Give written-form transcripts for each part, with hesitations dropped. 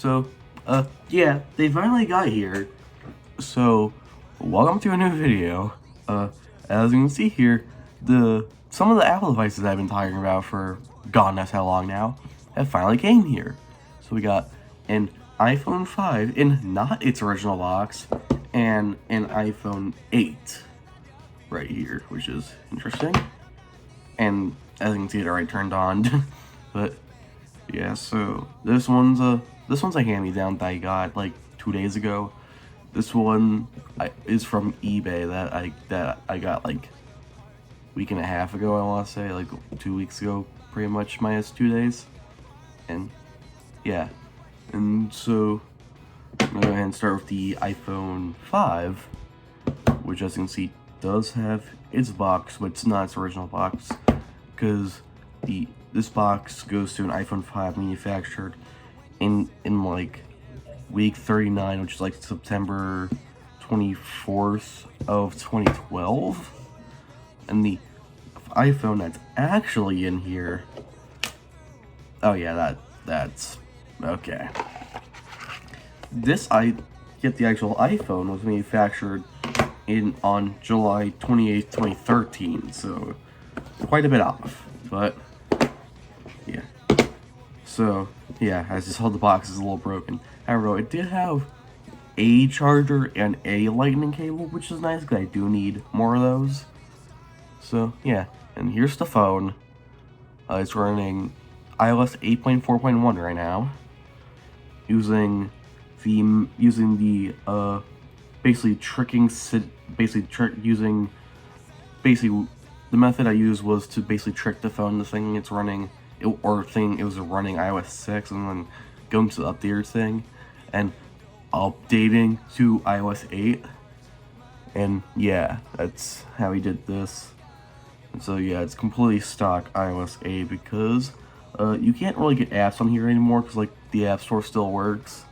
So, yeah, they finally got here. So, welcome to a new video. As you can see here, some of the Apple devices I've been talking about for God knows how long now have finally came here. So we got an iPhone 5 in not its original box, and an iPhone 8 right here, which is interesting. And as you can see, it already turned on. But yeah, so this one's a hand-me-down that I got like 2 days ago. This one is from eBay that I got like a week and a half ago. I want to say like 2 weeks ago, pretty much minus 2 days. And yeah, and so I'm gonna go ahead and start with the iPhone 5, which as you can see does have its box, but it's not its original box, because this box goes to an iPhone 5 manufactured in like week 39, which is like September 24th of 2012. And the iPhone that's actually in here, oh yeah, that's okay. I get the actual iPhone was manufactured on July 28th, 2013, so quite a bit off, but yeah. So yeah, as you saw, the box is a little broken. However, it did have a charger and a lightning cable, which is nice because I do need more of those. So yeah, and here's the phone. It's running iOS 8.4.1 right now, using the the method I used was to basically trick the phone into thinking it was running iOS 6, and then going to the updater thing and updating to iOS 8. And yeah, that's how he did this. And so yeah, it's completely stock iOS 8 because you can't really get apps on here anymore because like the App Store still works,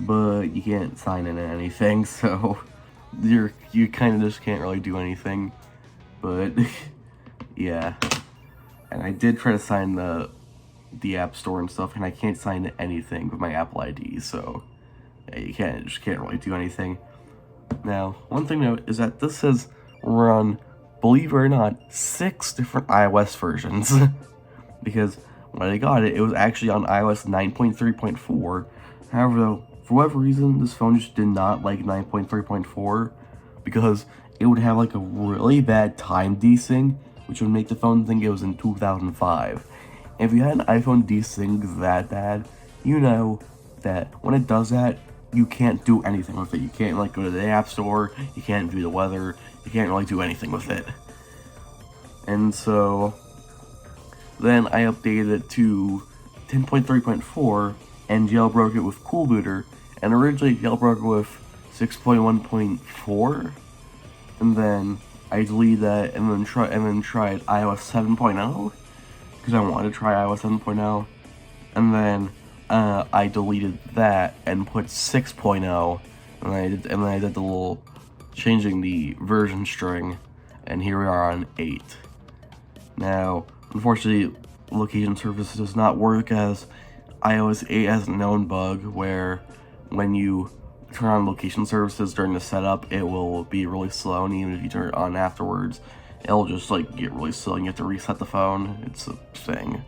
but you can't sign in or anything, so you kind of just can't really do anything. But yeah, and I did try to sign the App Store and stuff, and I can't sign anything with my Apple ID, so yeah, you just can't really do anything. Now, one thing to note is that this has run, believe it or not, 6 different iOS versions. Because when I got it, it was actually on iOS 9.3.4. However, though, for whatever reason, this phone just did not like 9.3.4, because it would have like a really bad time desync, which would make the phone think it was in 2005. And if you had an iPhone desync that bad, you know that when it does that, you can't do anything with it. You can't like go to the App Store, you can't view the weather, you can't really do anything with it. And so then I updated it to 10.3.4 and jailbroke it with Cool Booter, and originally jailbroke it with 6.1.4, and then I deleted that and then tried iOS 7.0 because I wanted to try iOS 7.0, and then I deleted that and put 6.0, and then I did the little changing the version string, and here we are on 8. Now, unfortunately, location service does not work, as iOS 8 has a known bug where when you turn on location services during the setup, it will be really slow, and even if you turn it on afterwards, it'll just like get really slow and you have to reset the phone. It's a thing.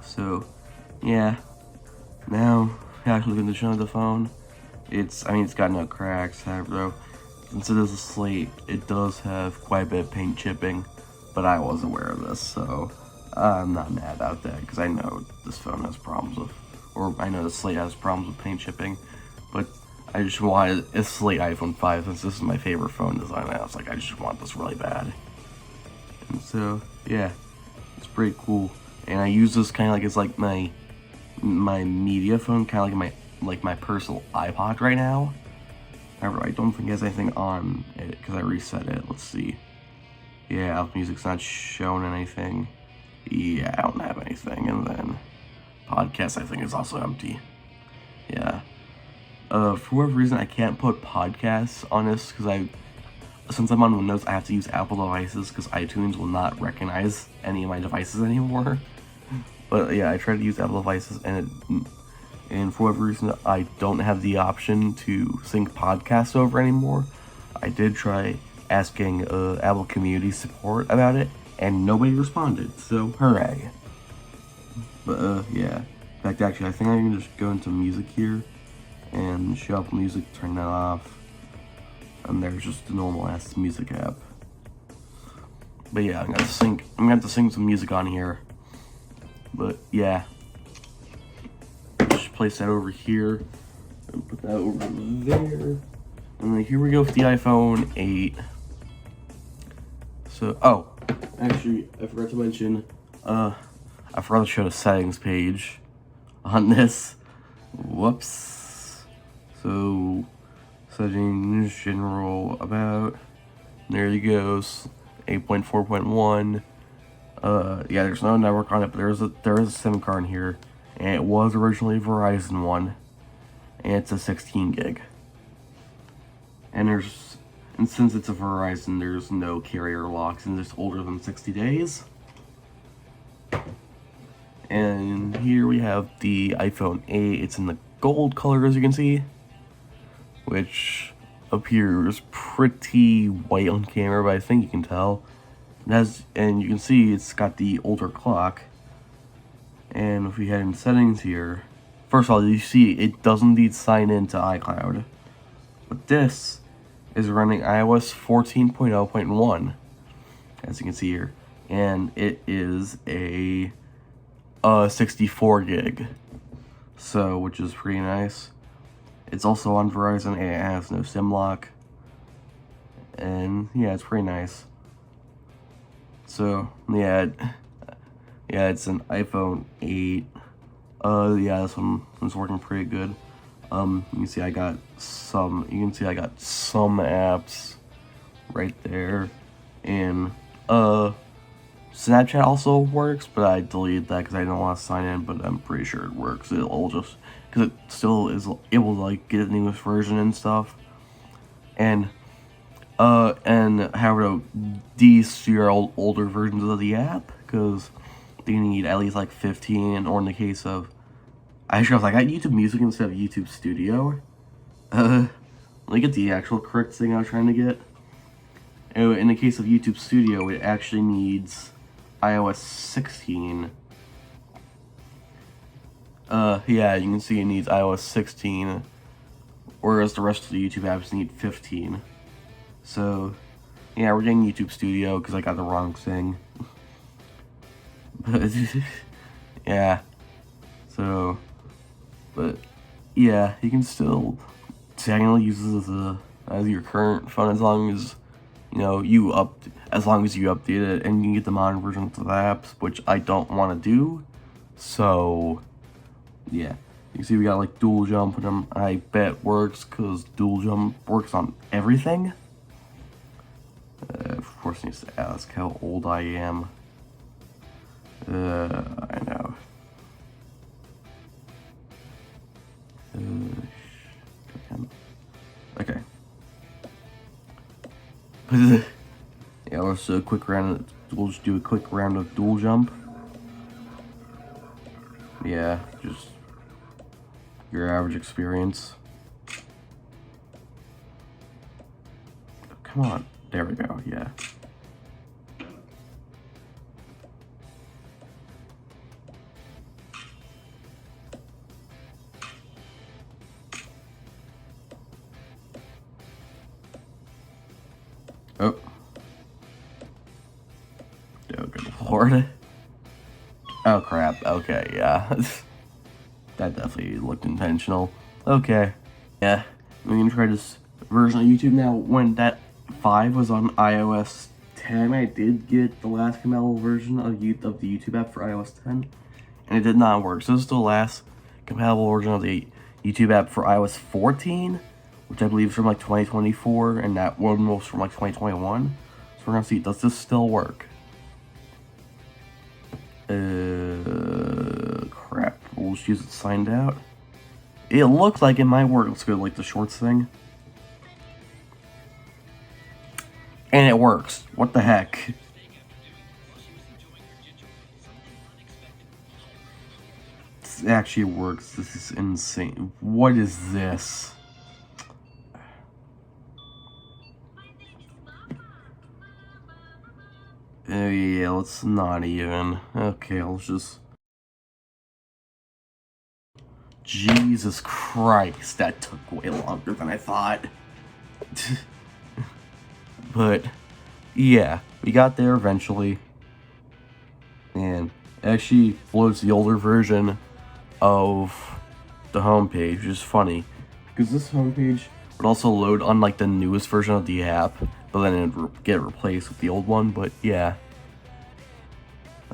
So yeah, now actually condition of the phone, it's got no cracks. However, though, since it is a slate, it does have quite a bit of paint chipping, but I was aware of this, so I'm not mad about that, because I know this phone has problems with, or I know the slate has problems with paint chipping, but I just wanted a slate iPhone 5 since this is my favorite phone design. I was like, I just want this really bad. And so yeah, it's pretty cool. And I use this kind of like it's like my media phone, kind of like my personal iPod right now. However, I don't think it has anything on it because I reset it. Let's see. Yeah, Apple Music's not showing anything. Yeah, I don't have anything. And then podcast, I think, is also empty. Yeah. For whatever reason, I can't put podcasts on this because since I'm on Windows, I have to use Apple devices because iTunes will not recognize any of my devices anymore. But yeah, I tried to use Apple devices, and and for whatever reason, I don't have the option to sync podcasts over anymore. I did try asking Apple community support about it, and nobody responded, so hooray. But, yeah. In fact, actually, I think I can just go into music here, and show up music, turn that off, and there's just the normal-ass music app. But yeah, I'm gonna have to sing some music on here. But, yeah. Just place that over here, and put that over there. And then here we go with the iPhone 8. So, oh, actually, I forgot to mention, I forgot to show the settings page on this. Whoops. So, settings, general, about, there you go, 8.4.1. Yeah, there's no network on it, but there is a SIM card here, and it was originally a Verizon one, and it's a 16 gig. And since it's a Verizon, there's no carrier locks, and it's older than 60 days. And here we have the iPhone 8. It's in the gold color, as you can see, which appears pretty white on camera, but I think you can tell. And you can see it's got the older clock. And if we head in settings here, first of all, you see it doesn't need sign in to iCloud. But this is running iOS 14.0.1, as you can see here, and it is a 64 gig, so which is pretty nice. It's also on Verizon, and it has no SIM lock, and yeah, it's pretty nice. So yeah, it's an iPhone 8. Yeah, this one is working pretty good. You can see I got some apps right there, and Snapchat also works, but I deleted that because I don't want to sign in, but I'm pretty sure it works. It'll just, because it still is able to like get the newest version and stuff, and how to de-steal older versions of the app, because they need at least like 15, or in the case of, I got YouTube Music instead of YouTube Studio. Let me get the actual correct thing I was trying to get. Anyway, in the case of YouTube Studio, it actually needs iOS 16. Yeah, you can see it needs iOS 16, whereas the rest of the YouTube apps need 15. So, yeah, we're getting YouTube Studio because I got the wrong thing. But, yeah. So, but, yeah, you can still technically use this as your current phone as long as, you know, as long as you update it and you can get the modern versions of the apps, which I don't want to do. So, yeah. You can see we got like dual jump, and I bet works because dual jump works on everything. Of course, needs to ask how old I am. I know. Okay. Yeah, let's do a quick round. We'll just do a quick round of dual jump. Yeah, just your average experience. Come on, there we go. Yeah. Oh. Oh, good lord. Oh, crap. Okay, yeah. That definitely looked intentional. Okay. Yeah. We can try this version of YouTube now. When that 5 was on iOS 10, I did get the last compatible version of the YouTube app for iOS 10. And it did not work. So this is the last compatible version of the YouTube app for iOS 14, which I believe is from like 2024, and that one was from like 2021. So we're gonna see, does this still work? Crap. We'll just use it signed out. It looks like it might work. Let's go like the shorts thing. And it works. What the heck? It actually works. This is insane. What is this? Oh yeah, let's not even. Okay, I'll just... Jesus Christ, that took way longer than I thought. But, yeah, we got there eventually. And it actually loads the older version of the homepage, which is funny. Because this homepage would also load on, like, the newest version of the app, but then it would get replaced with the old one, but yeah.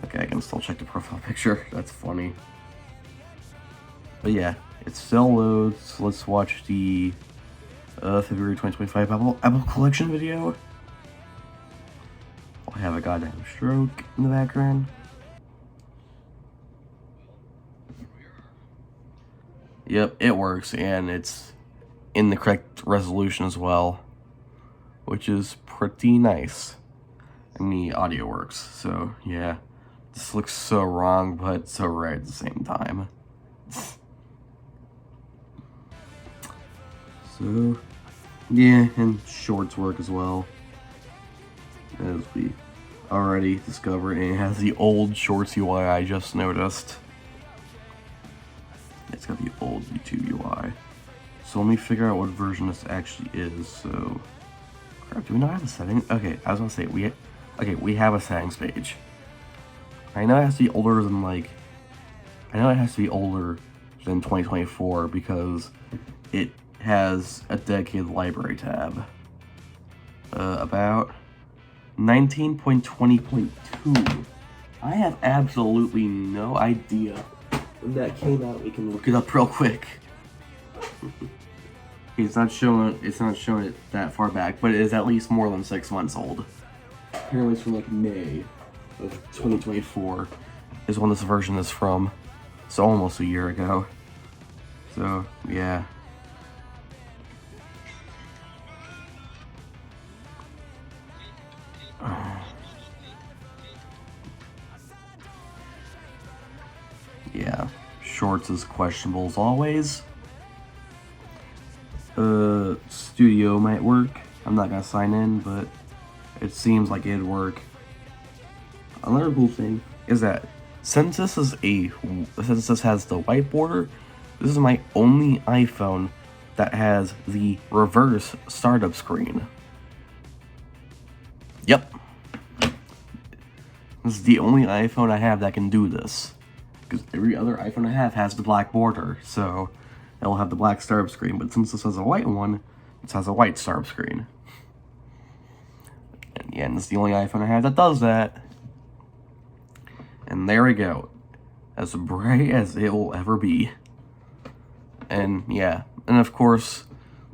Okay, I can still check the profile picture. That's funny. But yeah, it still loads. Let's watch the February 2025 Apple Collection video. I have a goddamn stroke in the background. Yep, it works, and it's in the correct resolution as well, which is pretty nice. And the audio works, so yeah. This looks so wrong, but so right at the same time. So, yeah, and shorts work as well, as we already discovered, and it has the old shorts UI I just noticed. It's got the old YouTube UI. So let me figure out what version this actually is. So, crap, do we not have a setting? Okay, I was gonna say, we have a settings page. I know it has to be older than, like, I know it has to be older than 2024 because it has a dedicated library tab. About 19.20.2. I have absolutely no idea when that came out. We can look it up real quick. It's not showing it that far back, but it is at least more than 6 months old. Apparently it's from like May of 2024 is when this version is from. So almost a year ago. So yeah. Yeah, shorts is questionable as always. Studio might work. I'm not gonna sign in, but it seems like it'd work. Another cool thing is that since this has the white border, this is my only iPhone that has the reverse startup screen. Yep. This is the only iPhone I have that can do this. Because every other iPhone I have has the black border, so it'll have the black startup screen. But since this has a white one, it has a white startup screen. And yeah, and this is the only iPhone I have that does that. And there we go. As bright as it will ever be. And yeah, and of course,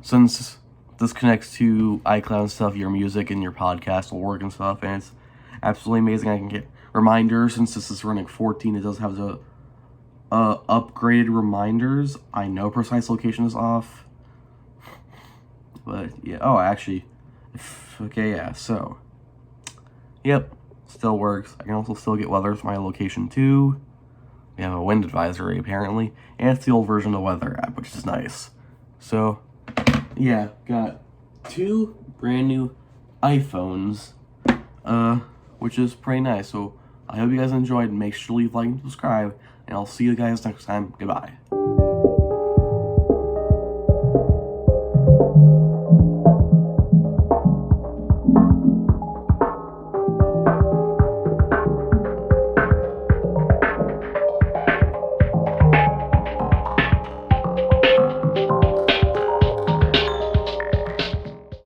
since this connects to iCloud and stuff, your music and your podcast will work and stuff, and it's absolutely amazing. I can get reminders. Since this is running 14, it does have the upgraded reminders. I know precise location is off, but yeah. Oh, actually, okay, yeah. So, yep, still works. I can also still get weather with my location too. We have a wind advisory apparently, and it's the old version of the weather app, which is nice. So, yeah, got 2 brand new iPhones, which is pretty nice. So I hope you guys enjoyed. Make sure to leave a like and subscribe, and I'll see you guys next time. Goodbye.